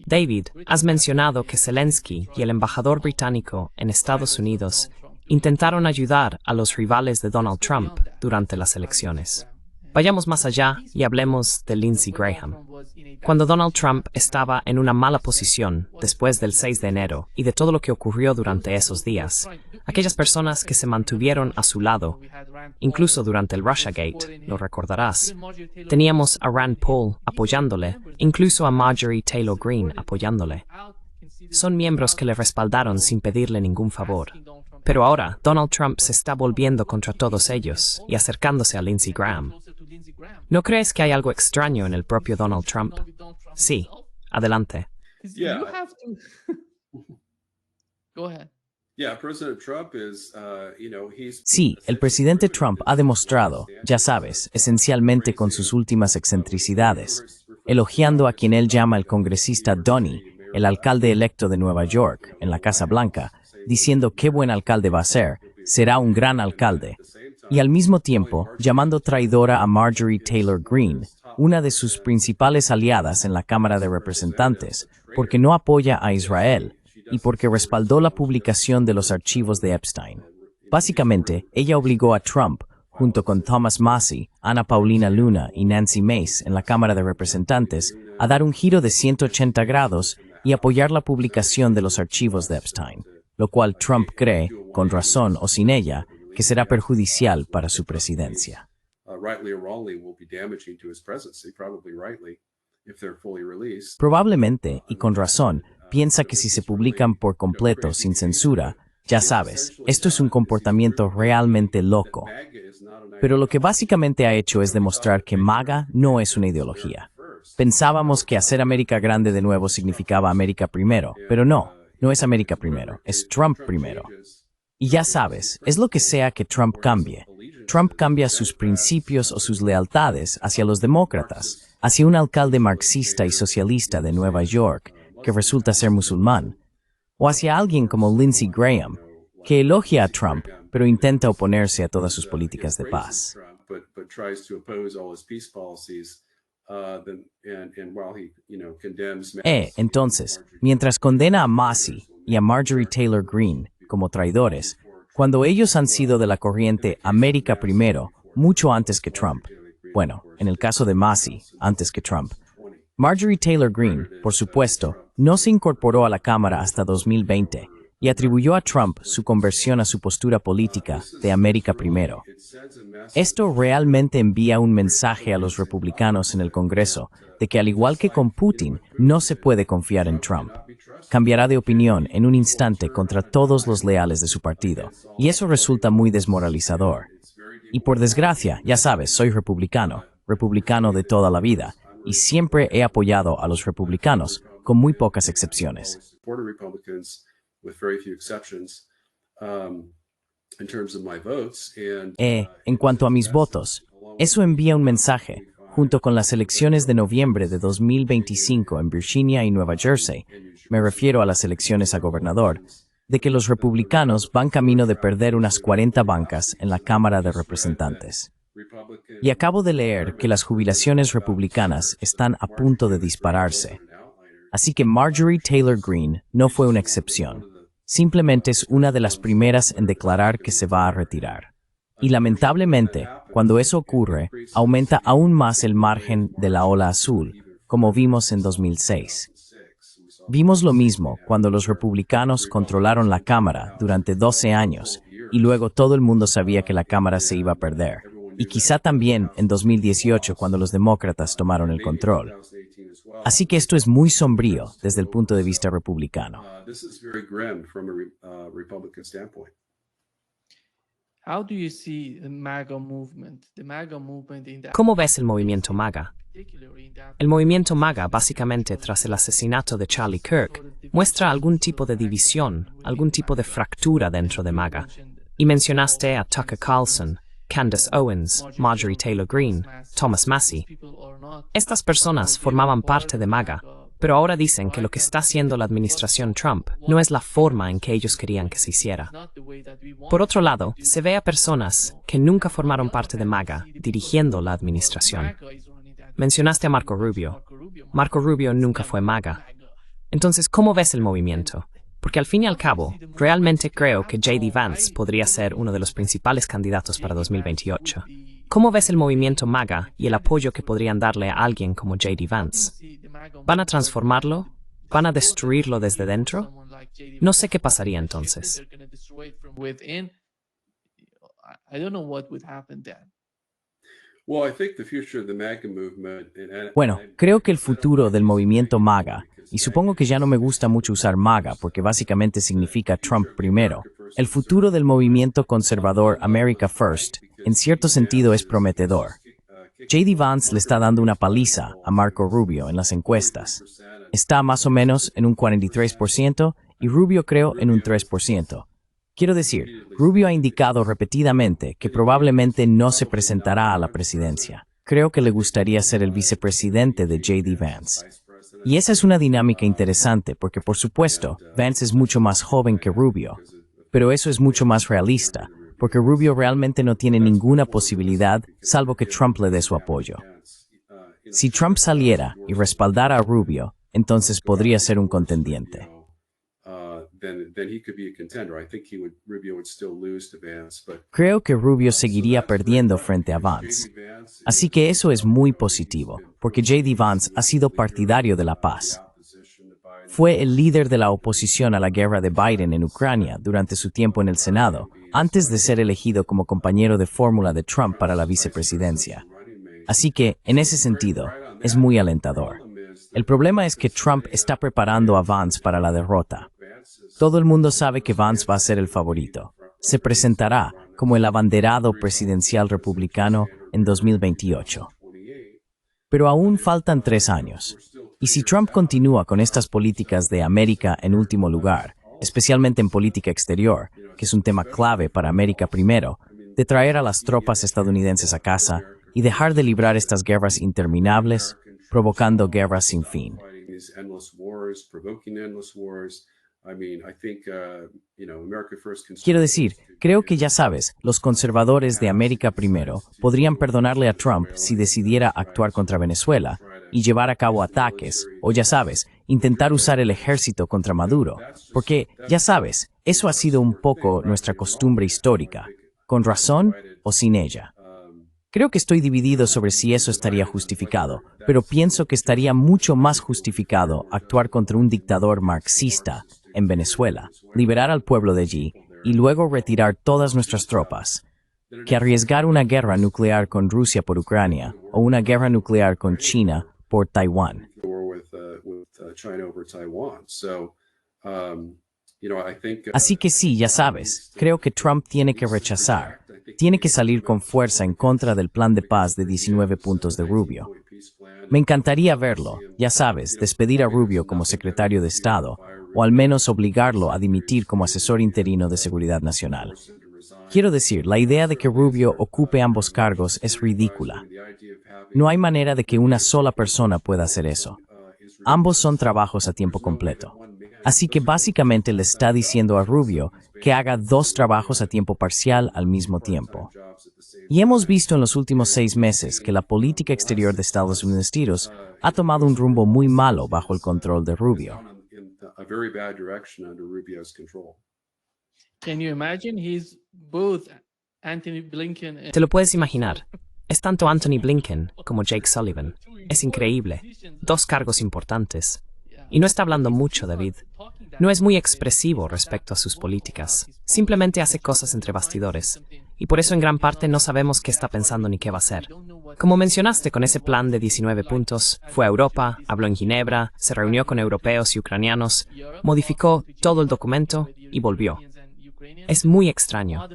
David, has mencionado que Zelensky y el embajador británico en Estados Unidos intentaron ayudar a los rivales de Donald Trump durante las elecciones. Vayamos más allá y hablemos de Lindsey Graham. Cuando Donald Trump estaba en una mala posición después del 6 de enero y de todo lo que ocurrió durante esos días, aquellas personas que se mantuvieron a su lado, incluso durante el Russiagate, lo recordarás, teníamos a Rand Paul apoyándole, incluso a Marjorie Taylor Greene apoyándole. Son miembros que le respaldaron sin pedirle ningún favor. Pero ahora, Donald Trump se está volviendo contra todos ellos y acercándose a Lindsey Graham. ¿No crees que hay algo extraño en el propio Donald Trump? Sí, adelante. Sí, el presidente Trump ha demostrado, ya sabes, esencialmente con sus últimas excentricidades, elogiando a quien él llama el congresista Donny, el alcalde electo de Nueva York, en la Casa Blanca, diciendo qué buen alcalde va a ser, será un gran alcalde, y al mismo tiempo llamando traidora a Marjorie Taylor Greene, una de sus principales aliadas en la Cámara de Representantes, porque no apoya a Israel y porque respaldó la publicación de los archivos de Epstein. Básicamente, ella obligó a Trump, junto con Thomas Massie, Ana Paulina Luna y Nancy Mace en la Cámara de Representantes, a dar un giro de 180 grados y apoyar la publicación de los archivos de Epstein, lo cual Trump cree, con razón o sin ella, que será perjudicial para su presidencia. Probablemente, y con razón, piensa que si se publican por completo sin censura, ya sabes, esto es un comportamiento realmente loco. Pero lo que básicamente ha hecho es demostrar que MAGA no es una ideología. Pensábamos que hacer América grande de nuevo significaba América primero, pero no es América primero, es Trump primero. Y ya sabes, es lo que sea que Trump cambie. Trump cambia sus principios o sus lealtades hacia los demócratas, hacia un alcalde marxista y socialista de Nueva York que resulta ser musulmán, o hacia alguien como Lindsey Graham, que elogia a Trump, pero intenta oponerse a todas sus políticas de paz. Entonces, mientras condena a Massie y a Marjorie Taylor Greene como traidores, cuando ellos han sido de la corriente América primero, mucho antes que Trump. Bueno, en el caso de Massie, antes que Trump. Marjorie Taylor Greene, por supuesto, no se incorporó a la Cámara hasta 2020 y atribuyó a Trump su conversión a su postura política de América primero. Esto realmente envía un mensaje a los republicanos en el Congreso de que, al igual que con Putin, no se puede confiar en Trump. Cambiará de opinión en un instante contra todos los leales de su partido, y eso resulta muy desmoralizador. Y por desgracia, ya sabes, soy republicano de toda la vida, y siempre he apoyado a los republicanos, con muy pocas excepciones. En cuanto a mis votos, eso envía un mensaje, junto con las elecciones de noviembre de 2025 en Virginia y Nueva Jersey, me refiero a las elecciones a gobernador, de que los republicanos van camino de perder unas 40 bancas en la Cámara de Representantes. Y acabo de leer que las jubilaciones republicanas están a punto de dispararse. Así que Marjorie Taylor Greene no fue una excepción. Simplemente es una de las primeras en declarar que se va a retirar. Y lamentablemente, cuando eso ocurre, aumenta aún más el margen de la ola azul, como vimos en 2006. Vimos lo mismo cuando los republicanos controlaron la Cámara durante 12 años y luego todo el mundo sabía que la Cámara se iba a perder. Y quizá también en 2018 cuando los demócratas tomaron el control. Así que esto es muy sombrío desde el punto de vista republicano. How do you see the MAGA movement? The MAGA movement in that ¿Cómo ves el movimiento MAGA? particularly in that El movimiento MAGA, básicamente tras el asesinato de Charlie Kirk, muestra algún tipo de división, algún tipo de fractura dentro de MAGA. Y mencionaste a Tucker Carlson, Candace Owens, Marjorie Taylor Greene, Thomas Massey. people are not Estas personas formaban parte de MAGA, pero ahora dicen que lo que está haciendo la administración Trump no es la forma en que ellos querían que se hiciera. not the way that we want. Por otro lado, se ve a personas que nunca formaron parte de MAGA dirigiendo la administración. MAGA is running that. Mencionaste a Marco Rubio. Marco Rubio nunca fue MAGA. Entonces, ¿cómo ves el movimiento? Porque al fin y al cabo, realmente creo que J.D. Vance podría ser uno de los principales candidatos para 2028. ¿Cómo ves el movimiento MAGA y el apoyo que podrían darle a alguien como J.D. Vance? ¿Van a transformarlo? ¿Van a destruirlo desde dentro? No sé qué pasaría entonces. They're gonna destroy it from within. I don't know what would happen then. Bueno, creo que el futuro del movimiento MAGA, y supongo que ya no me gusta mucho usar MAGA porque básicamente significa Trump primero, el futuro del movimiento conservador America First, en cierto sentido es prometedor. J.D. Vance le está dando una paliza a Marco Rubio en las encuestas. Está más o menos en un 43% y Rubio creo en un 3%. Quiero decir, Rubio ha indicado repetidamente que probablemente no se presentará a la presidencia. Creo que le gustaría ser el vicepresidente de J.D. Vance. Y esa es una dinámica interesante porque, por supuesto, Vance es mucho más joven que Rubio. Pero eso es mucho más realista, porque Rubio realmente no tiene ninguna posibilidad salvo que Trump le dé su apoyo. Si Trump saliera y respaldara a Rubio, entonces podría ser un contendiente. Creo que Rubio seguiría perdiendo frente a Vance. Así que eso es muy positivo, porque J.D. Vance ha sido partidario de la paz. Fue el líder de la oposición a la guerra de Biden en Ucrania durante su tiempo en el Senado, antes de ser elegido como compañero de fórmula de Trump para la vicepresidencia. Así que, en ese sentido, es muy alentador. El problema es que Trump está preparando a Vance para la derrota. Todo el mundo sabe que Vance va a ser el favorito. Se presentará como el abanderado presidencial republicano en 2028. Pero aún faltan 3 años. Y si Trump continúa con estas políticas de América en último lugar, especialmente en política exterior, que es un tema clave para América primero, de traer a las tropas estadounidenses a casa y dejar de librar estas guerras interminables, provocando guerras sin fin. Quiero decir, creo que ya sabes, los conservadores de América primero podrían perdonarle a Trump si decidiera actuar contra Venezuela y llevar a cabo ataques, o ya sabes, intentar usar el ejército contra Maduro, porque, ya sabes, eso ha sido un poco nuestra costumbre histórica, con razón o sin ella. Creo que estoy dividido sobre si eso estaría justificado, pero pienso que estaría mucho más justificado actuar contra un dictador marxista en Venezuela, liberar al pueblo de allí y luego retirar todas nuestras tropas, que arriesgar una guerra nuclear con Rusia por Ucrania o una guerra nuclear con China por Taiwán. Así que sí, ya sabes, creo que Trump tiene que rechazar, tiene que salir con fuerza en contra del plan de paz de 19 puntos de Rubio. Me encantaría verlo, ya sabes, despedir a Rubio como secretario de Estado, o al menos obligarlo a dimitir como asesor interino de Seguridad Nacional. Quiero decir, la idea de que Rubio ocupe ambos cargos es ridícula. No hay manera de que una sola persona pueda hacer eso. Ambos son trabajos a tiempo completo. Así que básicamente le está diciendo a Rubio que haga dos trabajos a tiempo parcial al mismo tiempo. Y hemos visto en los últimos 6 meses que la política exterior de Estados Unidos ha tomado un rumbo muy malo bajo el control de Rubio. Can you imagine? He's both Anthony Blinken and Te lo puedes imaginar. Es tanto Anthony Blinken como Jake Sullivan. Es increíble. 2 cargos importantes. Y no está hablando mucho, David. No es muy expresivo respecto a sus políticas. Simplemente hace cosas entre bastidores. Y por eso en gran parte no sabemos qué está pensando ni qué va a hacer. Como mencionaste con ese plan de 19 puntos, fue a Europa, habló en Ginebra, se reunió con europeos y ucranianos, modificó todo el documento y volvió. Es muy extraño.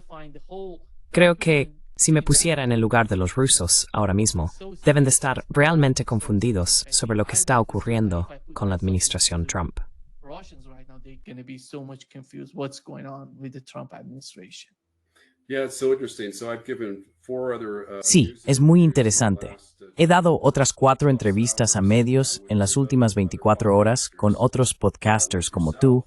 Creo que, si me pusiera en el lugar de los rusos ahora mismo, deben de estar realmente confundidos sobre lo que está ocurriendo con la administración Trump. Russians right now, they're going to be so much confused what's going on with the Trump administration. Sí, es muy interesante. He dado otras 4 entrevistas a medios en las últimas 24 horas con otros podcasters como tú,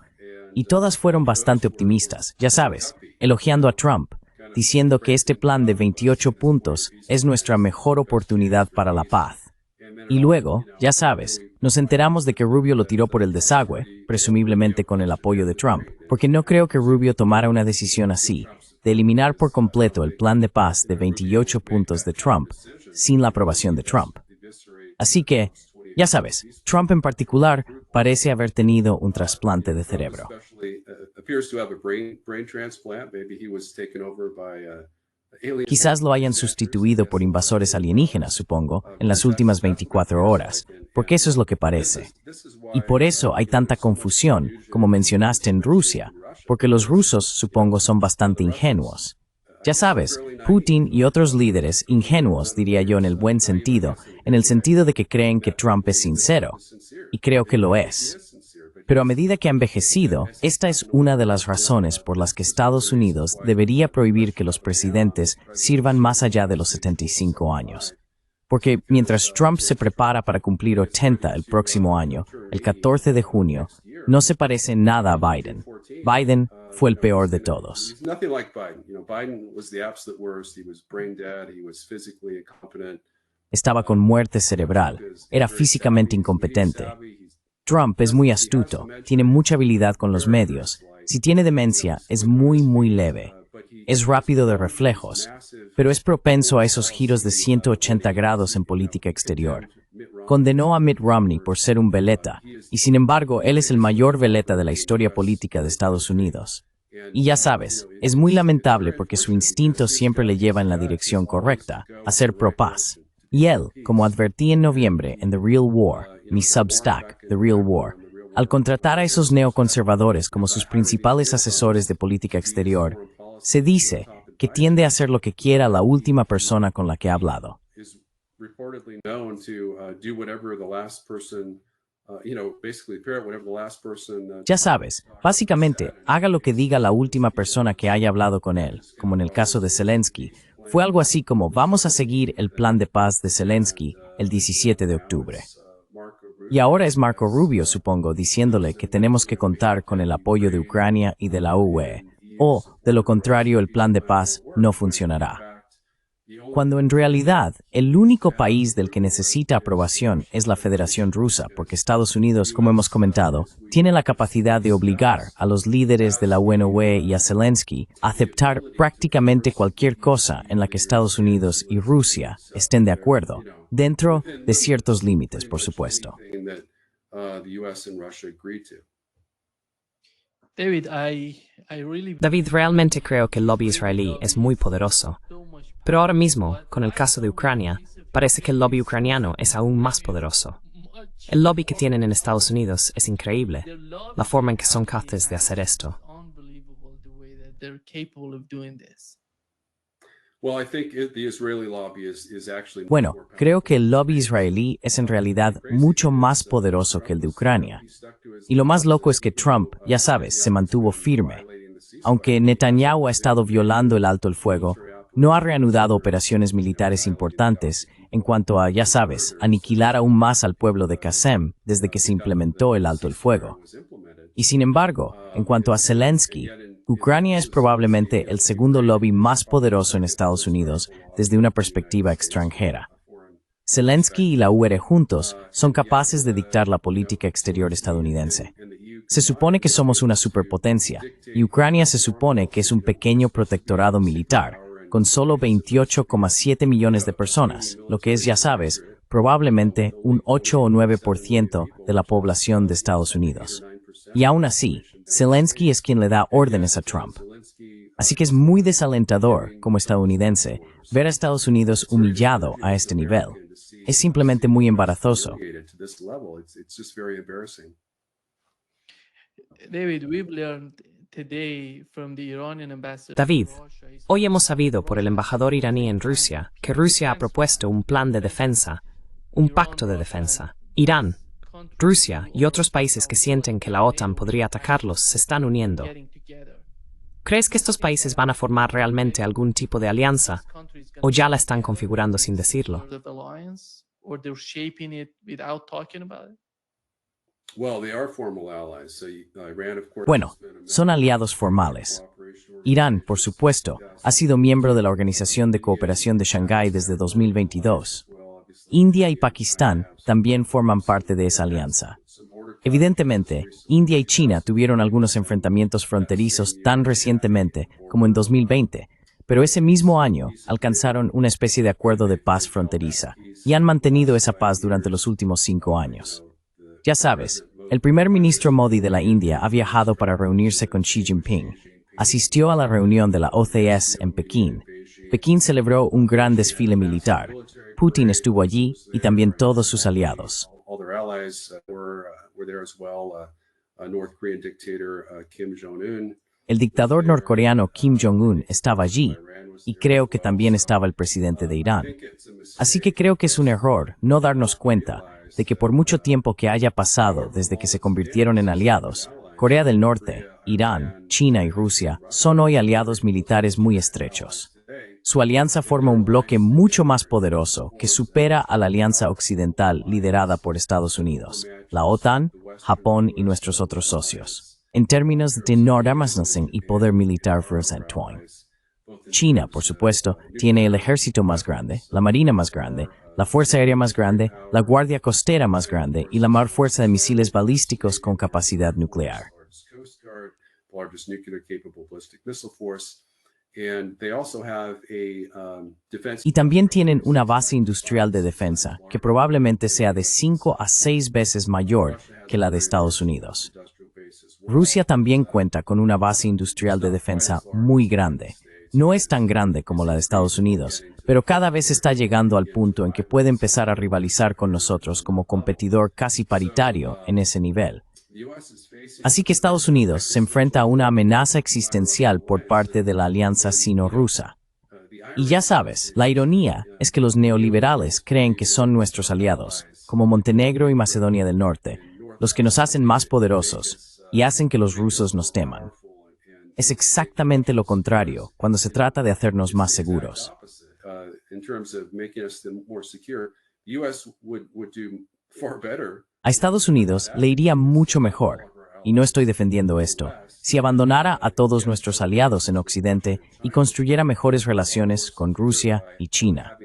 y todas fueron bastante optimistas, ya sabes, elogiando a Trump, diciendo que este plan de 28 puntos es nuestra mejor oportunidad para la paz. Y luego, ya sabes, nos enteramos de que Rubio lo tiró por el desagüe, presumiblemente con el apoyo de Trump, porque no creo que Rubio tomara una decisión así, de eliminar por completo el plan de paz de 28 puntos de Trump, sin la aprobación de Trump. Así que, ya sabes, Trump en particular parece haber tenido un trasplante de cerebro. Quizás lo hayan sustituido por invasores alienígenas, supongo, en las últimas 24 horas, porque eso es lo que parece. Y por eso hay tanta confusión, como mencionaste en Rusia, porque los rusos, supongo, son bastante ingenuos. Ya sabes, Putin y otros líderes ingenuos, diría yo en el buen sentido, en el sentido de que creen que Trump es sincero, y creo que lo es. Pero a medida que ha envejecido, esta es una de las razones por las que Estados Unidos debería prohibir que los presidentes sirvan más allá de los 75 años. Porque mientras Trump se prepara para cumplir 80 el próximo año, el 14 de junio, no se parece nada a Biden. Biden fue el peor de todos. Estaba con muerte cerebral, era físicamente incompetente. Trump es muy astuto, tiene mucha habilidad con los medios. Si tiene demencia, es muy leve. Es rápido de reflejos, pero es propenso a esos giros de 180 grados en política exterior. Condenó a Mitt Romney por ser un veleta, y sin embargo, él es el mayor veleta de la historia política de Estados Unidos. Y ya sabes, es muy lamentable porque su instinto siempre le lleva en la dirección correcta, a ser pro-paz. Y él, como advertí en noviembre en The Real War, mi Substack, The Real War, al contratar a esos neoconservadores como sus principales asesores de política exterior, se dice que tiende a hacer lo que quiera la última persona con la que ha hablado. Ya sabes, básicamente, haga lo que diga la última persona que haya hablado con él, como en el caso de Zelensky. Fue algo así como vamos a seguir el plan de paz de Zelensky el 17 de octubre. Y ahora es Marco Rubio, supongo, diciéndole que tenemos que contar con el apoyo de Ucrania y de la UE, o, de lo contrario, el plan de paz no funcionará. Cuando en realidad, el único país del que necesita aprobación es la Federación Rusa, porque Estados Unidos, como hemos comentado, tiene la capacidad de obligar a los líderes de la UE y a Zelensky a aceptar prácticamente cualquier cosa en la que Estados Unidos y Rusia estén de acuerdo, dentro de ciertos límites, por supuesto. David, realmente creo que el lobby israelí es muy poderoso. Pero ahora mismo, con el caso de Ucrania, parece que el lobby ucraniano es aún más poderoso. El lobby que tienen en Estados Unidos es increíble, la forma en que son capaces de hacer esto. Bueno, creo que el lobby israelí es en realidad mucho más poderoso que el de Ucrania. Y lo más loco es que Trump, ya sabes, se mantuvo firme. Aunque Netanyahu ha estado violando el alto el fuego, no ha reanudado operaciones militares importantes en cuanto a, ya sabes, aniquilar aún más al pueblo de Qasem desde que se implementó el alto el fuego. Y sin embargo, en cuanto a Zelensky, Ucrania es probablemente el segundo lobby más poderoso en Estados Unidos desde una perspectiva extranjera. Zelensky y la UR juntos son capaces de dictar la política exterior estadounidense. Se supone que somos una superpotencia, y Ucrania se supone que es un pequeño protectorado militar, con solo 28,7 millones de personas, lo que es, ya sabes, probablemente un 8 o 9% de la población de Estados Unidos. Y aún así, Zelensky es quien le da órdenes a Trump. Así que es muy desalentador, como estadounidense, ver a Estados Unidos humillado a este nivel. Es simplemente muy embarazoso. David, hoy hemos sabido por el embajador iraní en Rusia que Rusia ha propuesto un plan de defensa, un pacto de defensa. Irán, Rusia y otros países que sienten que la OTAN podría atacarlos se están uniendo. ¿Crees que estos países van a formar realmente algún tipo de alianza o ya la están configurando sin decirlo? Bueno, son aliados formales. Irán, por supuesto, ha sido miembro de la Organización de Cooperación de Shanghái desde 2022. India y Pakistán también forman parte de esa alianza. Evidentemente, India y China tuvieron algunos enfrentamientos fronterizos tan recientemente como en 2020, pero ese mismo año alcanzaron una especie de acuerdo de paz fronteriza y han mantenido esa paz durante los últimos 5 años. Ya sabes, el primer ministro Modi de la India ha viajado para reunirse con Xi Jinping. Asistió a la reunión de la OCS en Pekín. Pekín celebró un gran desfile militar. Putin estuvo allí y también todos sus aliados. El dictador norcoreano Kim Jong-un estaba allí, y creo que también estaba el presidente de Irán. Así que creo que es un error no darnos cuenta de que por mucho tiempo que haya pasado desde que se convirtieron en aliados, Corea del Norte, Irán, China y Rusia son hoy aliados militares muy estrechos. Su alianza forma un bloque mucho más poderoso que supera a la alianza occidental liderada por Estados Unidos, la OTAN, Japón y nuestros otros socios, en términos de nordarmasnasen y poder militar procentual. China, por supuesto, tiene el ejército más grande, la marina más grande, la fuerza aérea más grande, la guardia costera más grande y la mayor fuerza de misiles balísticos con capacidad nuclear. Y también tienen una base industrial de defensa que probablemente sea de 5 a 6 veces mayor que la de Estados Unidos. Rusia también cuenta con una base industrial de defensa muy grande. No es tan grande como la de Estados Unidos, pero cada vez está llegando al punto en que puede empezar a rivalizar con nosotros como competidor casi paritario en ese nivel. Así que Estados Unidos se enfrenta a una amenaza existencial por parte de la alianza sino-rusa. Y ya sabes, la ironía es que los neoliberales creen que son nuestros aliados, como Montenegro y Macedonia del Norte, los que nos hacen más poderosos y hacen que los rusos nos teman. Es exactamente lo contrario cuando se trata de hacernos más seguros. A Estados Unidos le iría mucho mejor, y no estoy defendiendo esto, si abandonara a todos nuestros aliados en Occidente y construyera mejores relaciones con Rusia y China.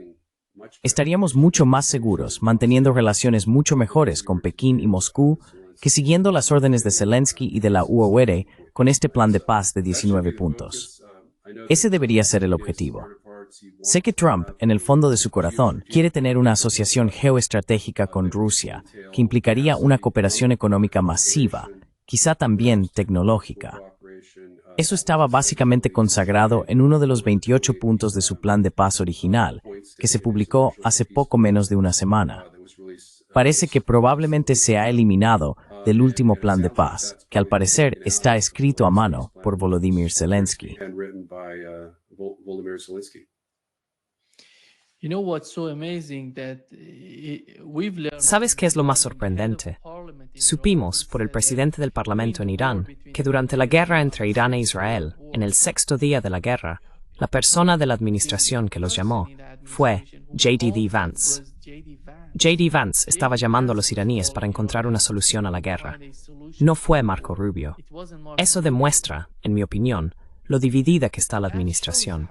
Estaríamos mucho más seguros manteniendo relaciones mucho mejores con Pekín y Moscú que siguiendo las órdenes de Zelensky y de la UOR con este plan de paz de 19 puntos. Ese debería ser el objetivo. Sé que Trump, en el fondo de su corazón, quiere tener una asociación geoestratégica con Rusia, que implicaría una cooperación económica masiva, quizá también tecnológica. Eso estaba básicamente consagrado en uno de los 28 puntos de su plan de paz original, que se publicó hace poco menos de una semana. Parece que probablemente se ha eliminado del último plan de paz, que al parecer está escrito a mano por Volodymyr Zelensky. ¿Sabes qué es lo más sorprendente? Supimos por el presidente del Parlamento en Irán que durante la guerra entre Irán e Israel, en el 6º día de la guerra, la persona de la administración que los llamó fue J.D.D. Vance. JD Vance estaba llamando a los iraníes para encontrar una solución a la guerra. No fue Marco Rubio. Eso demuestra, en mi opinión, lo dividida que está la administración.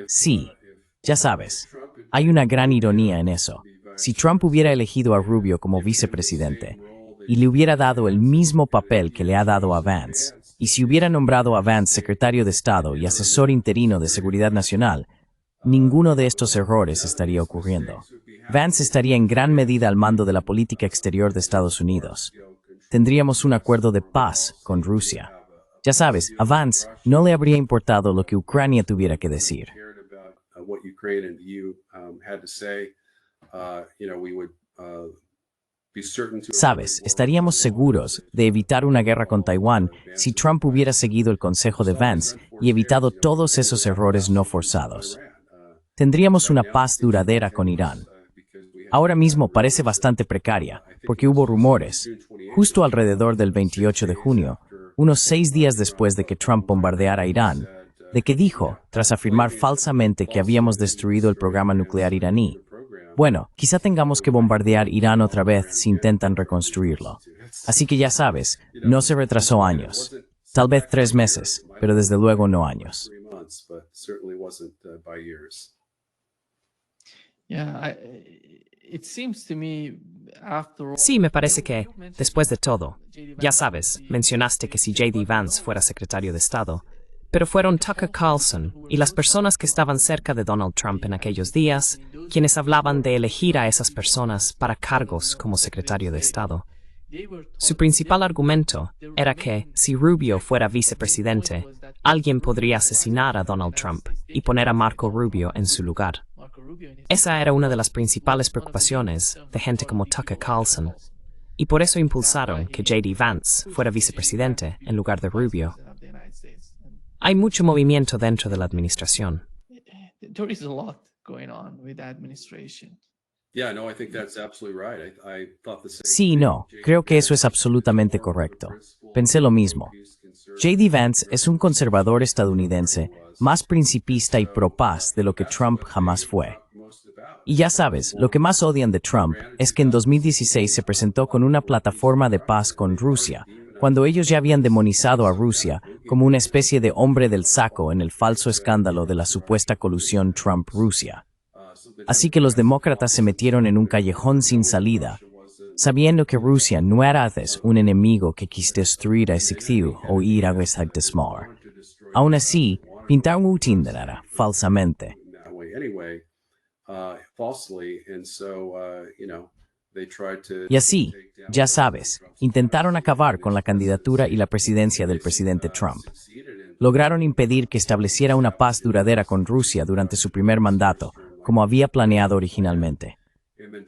Sí, ya sabes, hay una gran ironía en eso. Si Trump hubiera elegido a Rubio como vicepresidente y le hubiera dado el mismo papel que le ha dado a Vance, y si hubiera nombrado a Vance secretario de Estado y asesor interino de Seguridad Nacional, ninguno de estos errores estaría ocurriendo. Vance estaría en gran medida al mando de la política exterior de Estados Unidos. Tendríamos un acuerdo de paz con Rusia. Ya sabes, a Vance no le habría importado lo que Ucrania tuviera que decir. Sabes, estaríamos seguros de evitar una guerra con Taiwán si Trump hubiera seguido el consejo de Vance y evitado todos esos errores no forzados. Tendríamos una paz duradera con Irán. Ahora mismo parece bastante precaria, porque hubo rumores, justo alrededor del 28 de junio, unos 6 días después de que Trump bombardeara Irán, de que dijo, tras afirmar falsamente que habíamos destruido el programa nuclear iraní, bueno, quizá tengamos que bombardear Irán otra vez si intentan reconstruirlo. Así que ya sabes, no se retrasó años. Tal vez 3 meses, pero desde luego no años. Sí, me parece que, después de todo, ya sabes, mencionaste que si JD Vance fuera secretario de Estado, pero fueron Tucker Carlson y las personas que estaban cerca de Donald Trump en aquellos días, quienes hablaban de elegir a esas personas para cargos como secretario de Estado. Su principal argumento era que, si Rubio fuera vicepresidente, alguien podría asesinar a Donald Trump y poner a Marco Rubio en su lugar. Esa era una de las principales preocupaciones de gente como Tucker Carlson, y por eso impulsaron que JD Vance fuera vicepresidente en lugar de Rubio. Hay mucho movimiento dentro de la administración. Sí y no, creo que eso es absolutamente correcto. Pensé lo mismo. JD Vance es un conservador estadounidense más principista y pro-paz de lo que Trump jamás fue. Y ya sabes, lo que más odian de Trump es que en 2016 se presentó con una plataforma de paz con Rusia, cuando ellos ya habían demonizado a Rusia como una especie de hombre del saco en el falso escándalo de la supuesta colusión Trump-Rusia. Así que los demócratas se metieron en un callejón sin salida, sabiendo que Rusia no era antes un enemigo que quis destruir a Ezequiel o ir a desmar. Aún así, pintaron un Tinder falsamente. Y así, ya sabes, intentaron acabar con la candidatura y la presidencia del presidente Trump. Lograron impedir que estableciera una paz duradera con Rusia durante su primer mandato, como había planeado originalmente.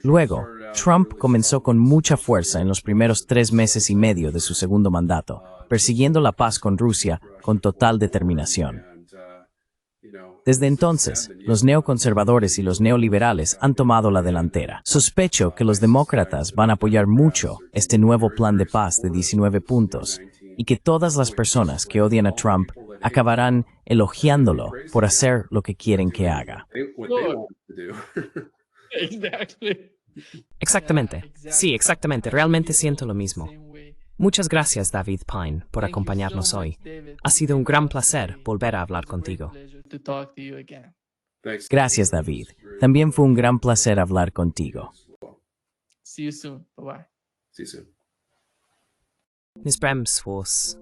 Luego, Trump comenzó con mucha fuerza en los primeros 3 meses y medio de su segundo mandato, persiguiendo la paz con Rusia con total determinación. Desde entonces, los neoconservadores y los neoliberales han tomado la delantera. Sospecho que los demócratas van a apoyar mucho este nuevo plan de paz de 19 puntos y que todas las personas que odian a Trump acabarán elogiándolo por hacer lo que quieren que haga. Exactamente. Sí, exactamente. Realmente siento lo mismo. Muchas gracias, David Pine, por acompañarnos hoy. Ha sido un gran placer volver a hablar contigo. Gracias, David. También fue un gran placer hablar contigo. See you soon. Bye-bye. See you soon. Nis Bremswos.